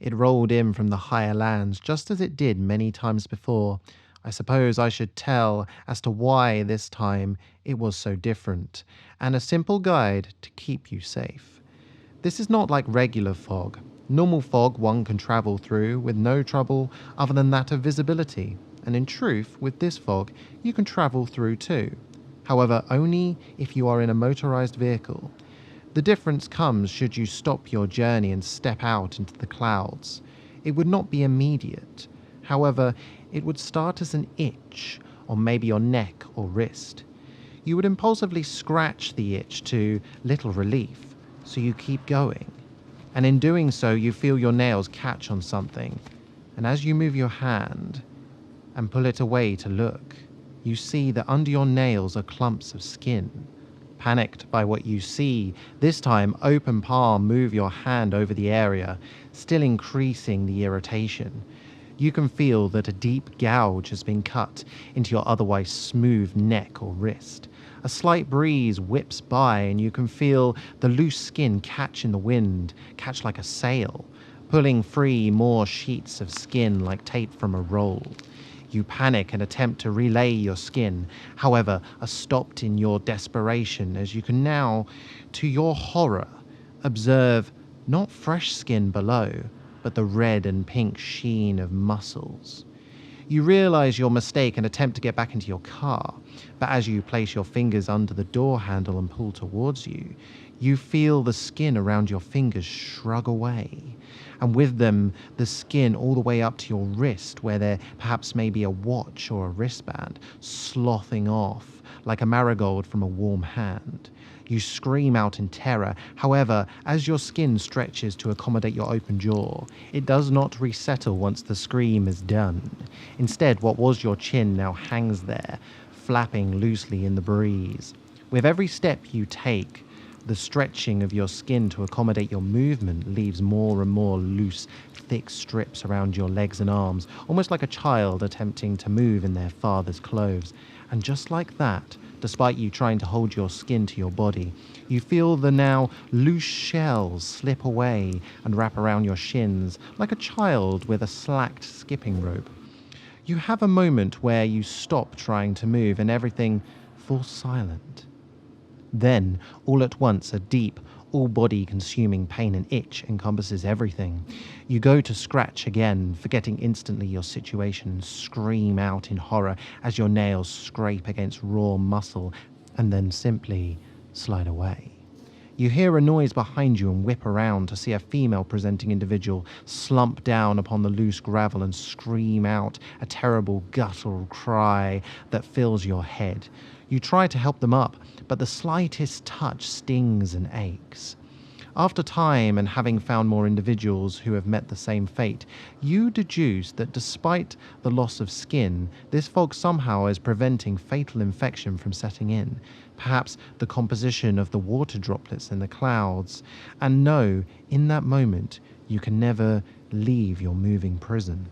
It rolled in from the higher lands just as it did many times before. I suppose I should tell as to why this time it was so different, and a simple guide to keep you safe. This is not like regular fog. Normal fog one can travel through with no trouble other than that of visibility, and in truth, with this fog, you can travel through too. However, only if you are in a motorized vehicle. The difference comes should you stop your journey and step out into the clouds. It would not be immediate. However, it would start as an itch on maybe your neck or wrist. You would impulsively scratch the itch to little relief, so you keep going. And in doing so, you feel your nails catch on something. And as you move your hand and pull it away to look, you see that under your nails are clumps of skin. Panicked by what you see, this time open palm move your hand over the area, still increasing the irritation. You can feel that a deep gouge has been cut into your otherwise smooth neck or wrist. A slight breeze whips by and you can feel the loose skin catch in the wind, catch like a sail, pulling free more sheets of skin like tape from a roll. You panic and attempt to relay your skin, however, are stopped in your desperation as you can now, to your horror, observe not fresh skin below, but the red and pink sheen of muscles. You realize your mistake and attempt to get back into your car, but as you place your fingers under the door handle and pull towards you, you feel the skin around your fingers shrug away, and with them the skin all the way up to your wrist where there perhaps may be a watch or a wristband slothing off like a marigold from a warm hand. You scream out in terror. However, as your skin stretches to accommodate your open jaw, it does not resettle once the scream is done. Instead, what was your chin now hangs there, flapping loosely in the breeze. With every step you take, the stretching of your skin to accommodate your movement leaves more and more loose, thick strips around your legs and arms, almost like a child attempting to move in their father's clothes. And just like that, despite you trying to hold your skin to your body, you feel the now loose shells slip away and wrap around your shins like a child with a slacked skipping rope. You have a moment where you stop trying to move and everything falls silent. Then, all at once, a deep, all-body consuming pain and itch encompasses everything. You go to scratch again, forgetting instantly your situation, and scream out in horror as your nails scrape against raw muscle, and then simply slide away. You hear a noise behind you and whip around to see a female-presenting individual slump down upon the loose gravel and scream out a terrible guttural cry that fills your head. You try to help them up, but the slightest touch stings and aches. After time and having found more individuals who have met the same fate, you deduce that despite the loss of skin, this fog somehow is preventing fatal infection from setting in. Perhaps the composition of the water droplets in the clouds, and know, in that moment, you can never leave your moving prison.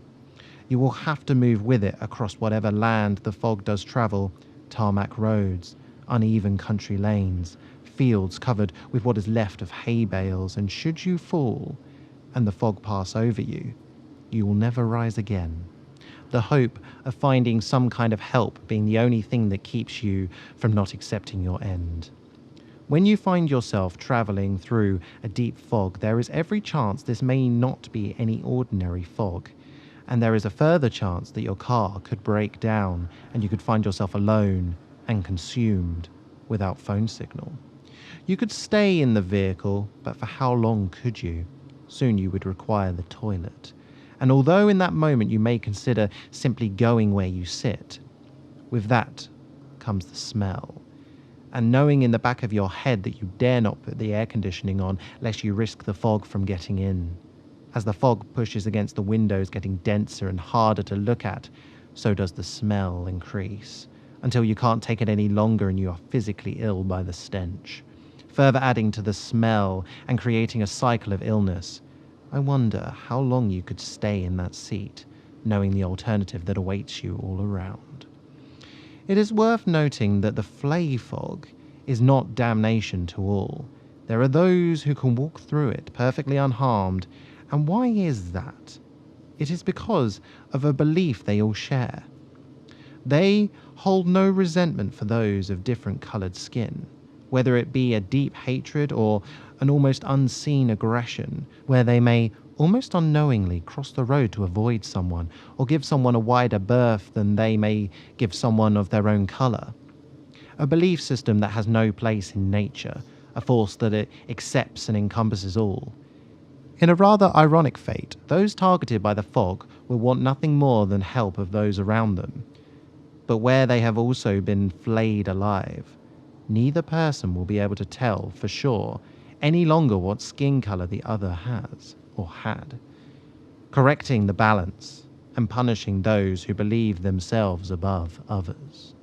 You will have to move with it across whatever land the fog does travel, tarmac roads, uneven country lanes, fields covered with what is left of hay bales, and should you fall and the fog pass over you, you will never rise again. The hope of finding some kind of help being the only thing that keeps you from not accepting your end. When you find yourself travelling through a deep fog, there is every chance this may not be any ordinary fog, and there is a further chance that your car could break down and you could find yourself alone and consumed without phone signal. You could stay in the vehicle, but for how long could you? Soon you would require the toilet. And although in that moment you may consider simply going where you sit, with that comes the smell. And knowing in the back of your head that you dare not put the air conditioning on lest you risk the fog from getting in. As the fog pushes against the windows, getting denser and harder to look at, so does the smell increase, until you can't take it any longer and you are physically ill by the stench. Further adding to the smell and creating a cycle of illness. I wonder how long you could stay in that seat, knowing the alternative that awaits you all around. It is worth noting that the Flay Fog is not damnation to all. There are those who can walk through it perfectly unharmed, And why is that? It is because of a belief they all share. They hold no resentment for those of different coloured skin, whether it be a deep hatred or an almost unseen aggression, where they may almost unknowingly cross the road to avoid someone or give someone a wider berth than they may give someone of their own colour. A belief system that has no place in nature, a force that it accepts and encompasses all. In a rather ironic fate, those targeted by the fog will want nothing more than help of those around them. But where they have also been flayed alive, neither person will be able to tell for sure any longer what skin colour the other has or had, correcting the balance and punishing those who believe themselves above others.